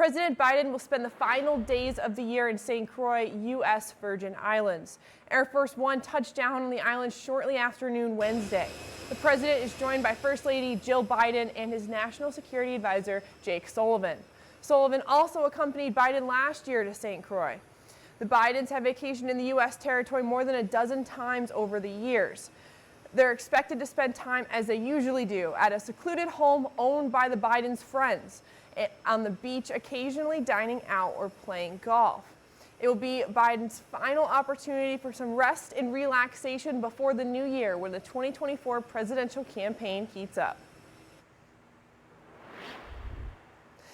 President Biden will spend the final days of the year in St. Croix, U.S. Virgin Islands. Air Force One touched down on the island shortly after noon Wednesday. The president is joined by First Lady Jill Biden and his National Security Advisor, Jake Sullivan. Sullivan also accompanied Biden last year to St. Croix. The Bidens have vacationed in the U.S. territory more than a dozen times over the years. They're expected to spend time, as they usually do, at a secluded home owned by the Bidens' friends, on the beach, occasionally dining out or playing golf. It will be Biden's final opportunity for some rest and relaxation before the new year, when the 2024 presidential campaign heats up.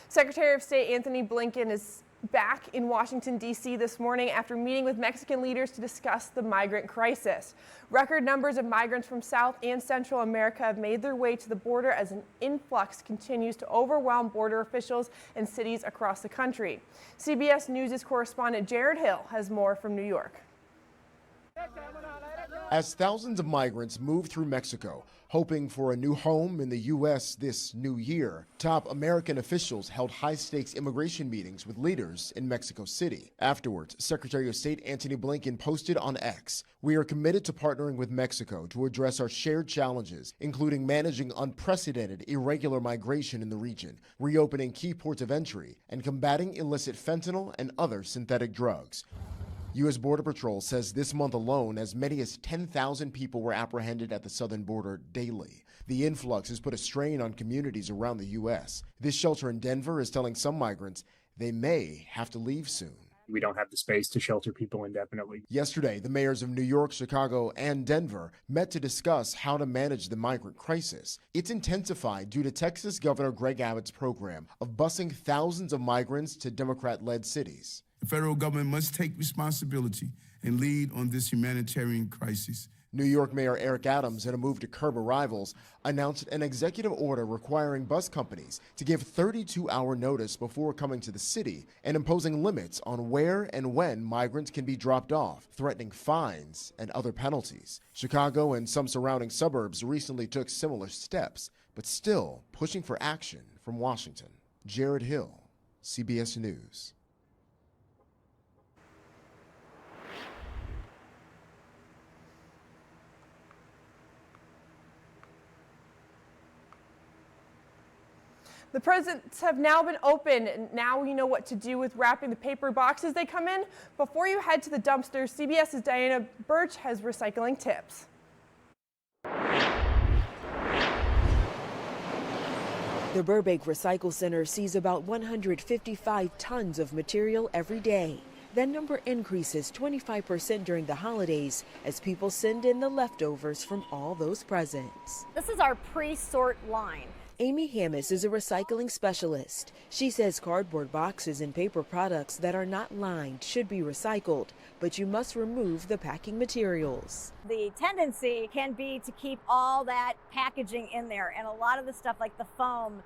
Secretary of State Anthony Blinken is back in Washington, D.C. this morning after meeting with Mexican leaders to discuss the migrant crisis. Record numbers of migrants from South and Central America have made their way to the border as an influx continues to overwhelm border officials and cities across the country. CBS News' correspondent Jared Hill has more from New York. As thousands of migrants move through Mexico, hoping for a new home in the U.S. this new year, top American officials held high-stakes immigration meetings with leaders in Mexico City. Afterwards, Secretary of State Antony Blinken posted on X, "We are committed to partnering with Mexico to address our shared challenges, including managing unprecedented irregular migration in the region, reopening key ports of entry, and combating illicit fentanyl and other synthetic drugs." U.S. Border Patrol says this month alone, as many as 10,000 people were apprehended at the southern border daily. The influx has put a strain on communities around the U.S. This shelter in Denver is telling some migrants they may have to leave soon. We don't have the space to shelter people indefinitely. Yesterday, the mayors of New York, Chicago, and Denver met to discuss how to manage the migrant crisis. It's intensified due to Texas Governor Greg Abbott's program of busing thousands of migrants to Democrat-led cities. The federal government must take responsibility and lead on this humanitarian crisis. New York Mayor Eric Adams, in a move to curb arrivals, announced an executive order requiring bus companies to give 32-hour notice before coming to the city and imposing limits on where and when migrants can be dropped off, threatening fines and other penalties. Chicago and some surrounding suburbs recently took similar steps, but still pushing for action from Washington. Jared Hill, CBS News. The presents have now been opened, and now you know what to do with wrapping the paper boxes they come in. Before you head to the dumpsters, CBS's Diana Birch has recycling tips. The Burbank Recycle Center sees about 155 tons of material every day. That number increases 25% during the holidays as people send in the leftovers from all those presents. This is our pre-sort line. Amy Hammis is a recycling specialist. She says cardboard boxes and paper products that are not lined should be recycled, but you must remove the packing materials. The tendency can be to keep all that packaging in there, and a lot of the stuff like the foam,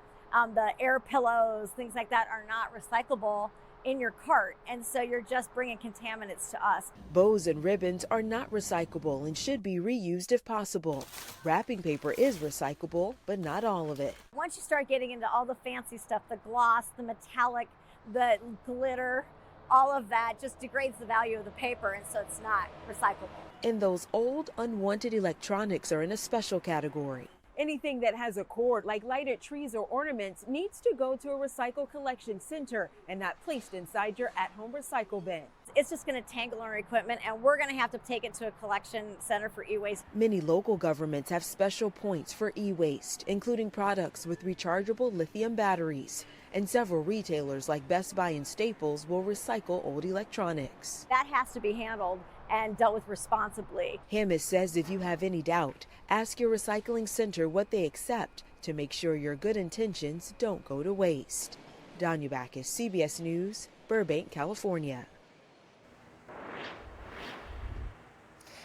the air pillows, things like that are not recyclable in your cart, and so you're just bringing contaminants to us. Bows and ribbons are not recyclable and should be reused if possible. Wrapping paper is recyclable, but not all of it. Once you start getting into all the fancy stuff, the gloss, the metallic, the glitter, all of that just degrades the value of the paper, and so it's not recyclable. And those old, unwanted electronics are in a special category. Anything that has a cord, like lighted trees or ornaments, needs to go to a recycle collection center and not placed inside your at-home recycle bin. It's just going to tangle our equipment, and we're going to have to take it to a collection center for e-waste. Many local governments have special points for e-waste, including products with rechargeable lithium batteries. And several retailers like Best Buy and Staples will recycle old electronics. That has to be handled and dealt with responsibly. Hammis says if you have any doubt, ask your recycling center what they accept to make sure your good intentions don't go to waste. Danya Backus, CBS News, Burbank, California.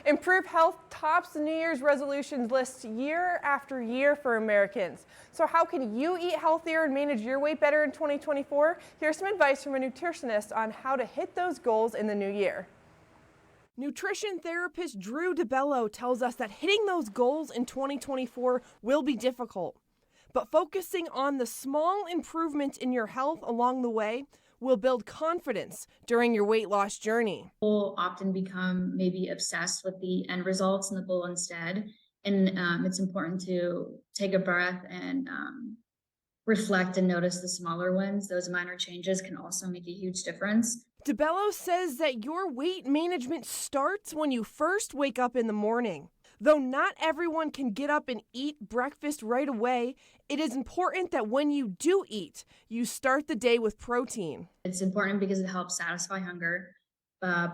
Improved health tops the New Year's resolutions list year after year for Americans. So how can you eat healthier and manage your weight better in 2024? Here's some advice from a nutritionist on how to hit those goals in the new year. Nutrition therapist Drew DeBello tells us that hitting those goals in 2024 will be difficult. but focusing on the small improvement in your health along the way will build confidence during your weight loss journey. People often become maybe obsessed with the end results and the goal instead. And it's important to take a breath and reflect and notice the smaller wins. Those minor changes can also make a huge difference. DeBello says that your weight management starts when you first wake up in the morning. Though not everyone can get up and eat breakfast right away, it is important that when you do eat, you start the day with protein. It's important because it helps satisfy hunger,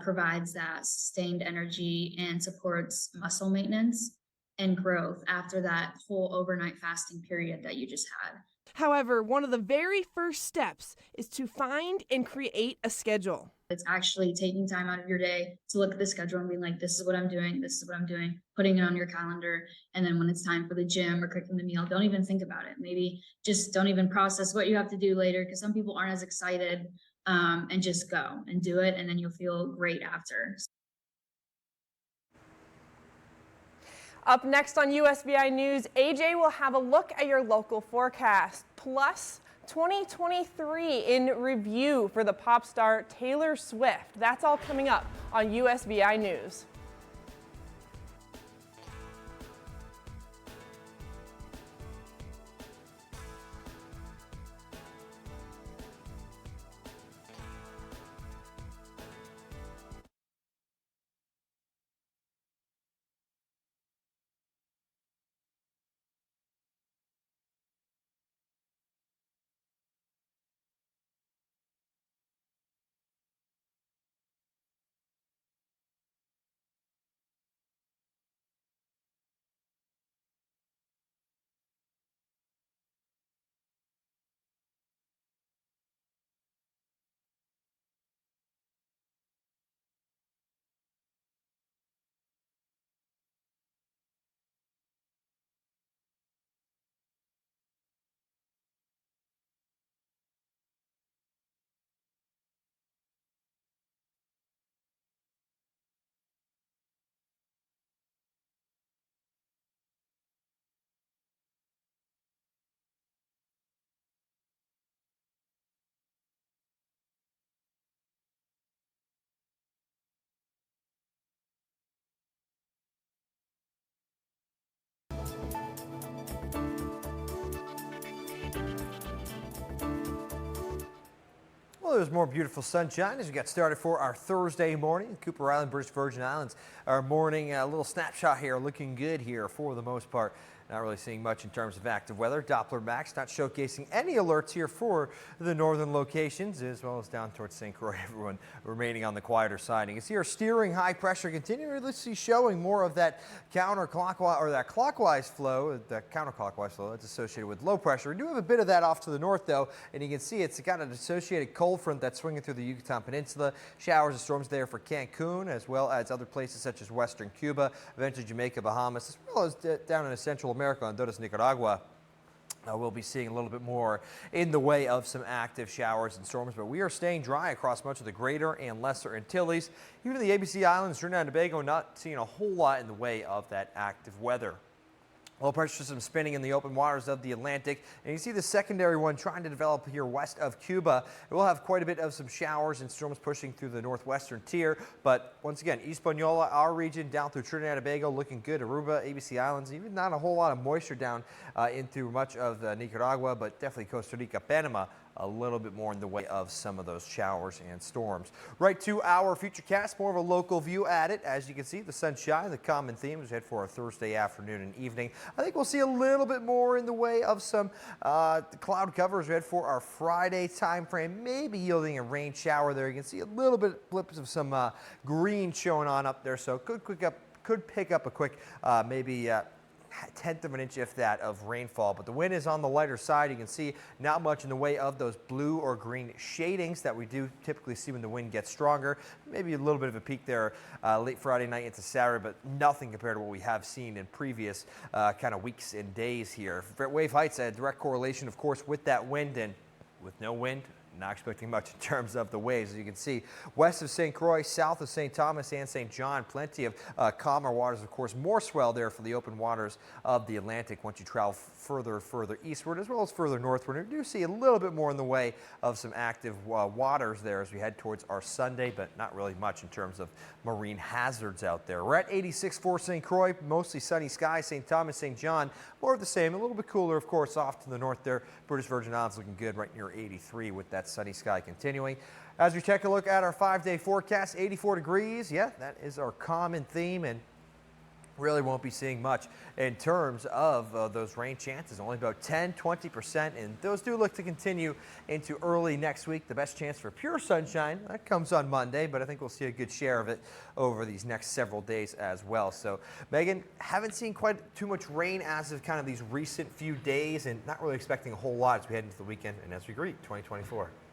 provides that sustained energy, and supports muscle maintenance and growth after that whole overnight fasting period that you just had. However, one of the very first steps is to find and create a schedule. It's actually taking time out of your day to look at the schedule and being like, this is what I'm doing, this is what I'm doing, putting it on your calendar. And then when it's time for the gym or cooking the meal, don't even think about it. Maybe just don't even process what you have to do later, because some people aren't as excited, and just go and do it. And then you'll feel great after. Up next on USVI News, AJ will have a look at your local forecast, plus 2023 in review for the pop star Taylor Swift. That's all coming up on USVI News. Well, there's more beautiful sunshine as we got started for our Thursday morning. Cooper Island, British Virgin Islands, our morning little snapshot here, looking good here for the most part. Not really seeing much in terms of active weather. Doppler Max not showcasing any alerts here for the northern locations, as well as down towards St. Croix. Everyone remaining on the quieter side. You can see our steering high pressure continuously showing more of that counterclockwise or that clockwise flow, the counterclockwise flow that's associated with low pressure. We do have a bit of that off to the north though, and you can see it's got an associated cold front that's swinging through the Yucatan Peninsula. Showers and storms there for Cancun, as well as other places such as western Cuba, eventually Jamaica, Bahamas, as well as down in Central America, Honduras, Nicaragua. We'll be seeing a little bit more in the way of some active showers and storms, but we are staying dry across much of the greater and lesser Antilles. Even in the ABC Islands, Trinidad and Tobago, not seeing a whole lot in the way of that active weather. Low pressure system spinning in the open waters of the Atlantic, and you see the secondary one trying to develop here west of Cuba. It will have quite a bit of some showers and storms pushing through the northwestern tier, but once again, Hispaniola, our region, down through Trinidad and Tobago, looking good. Aruba, ABC Islands, even not a whole lot of moisture down into much of Nicaragua, but definitely Costa Rica, Panama, a little bit more in the way of some of those showers and storms. Right to our futurecast, more of a local view at it. As you can see, the sunshine, the common theme as we head for a Thursday afternoon and evening. I think we'll see a little bit more in the way of some cloud cover as we head for our Friday time frame, maybe yielding a rain shower there. You can see a little bit blips of some green showing on up there, so could pick up a quick maybe 1/10 of an inch, if that, of rainfall. But the wind is on the lighter side. You can see not much in the way of those blue or green shadings that we do typically see when the wind gets stronger. Maybe a little bit of a peak there late Friday night into Saturday, but nothing compared to what we have seen in previous kind of weeks and days here. Wave heights, a direct correlation, of course, with that wind, and with no wind, not expecting much in terms of the waves. As you can see, west of St. Croix, south of St. Thomas and St. John, plenty of calmer waters. Of course, more swell there for the open waters of the Atlantic once you travel further eastward, as well as further northward. We do see a little bit more in the way of some active waters there as we head towards our Sunday, but not really much in terms of marine hazards out there. We're at 86 for St. Croix, mostly sunny skies. St. Thomas, St. John, more of the same. A little bit cooler, of course, off to the north there. British Virgin Islands looking good right near 83 with that sunny sky continuing. As we take a look at our 5-day forecast, 84 degrees. Yeah, that is our common theme, and really won't be seeing much in terms of those rain chances. Only about 10-20%, and those do look to continue into early next week. The best chance for pure sunshine, that comes on Monday, but I think we'll see a good share of it over these next several days as well. So, Megan, haven't seen quite too much rain as of kind of these recent few days, and not really expecting a whole lot as we head into the weekend and as we greet 2024.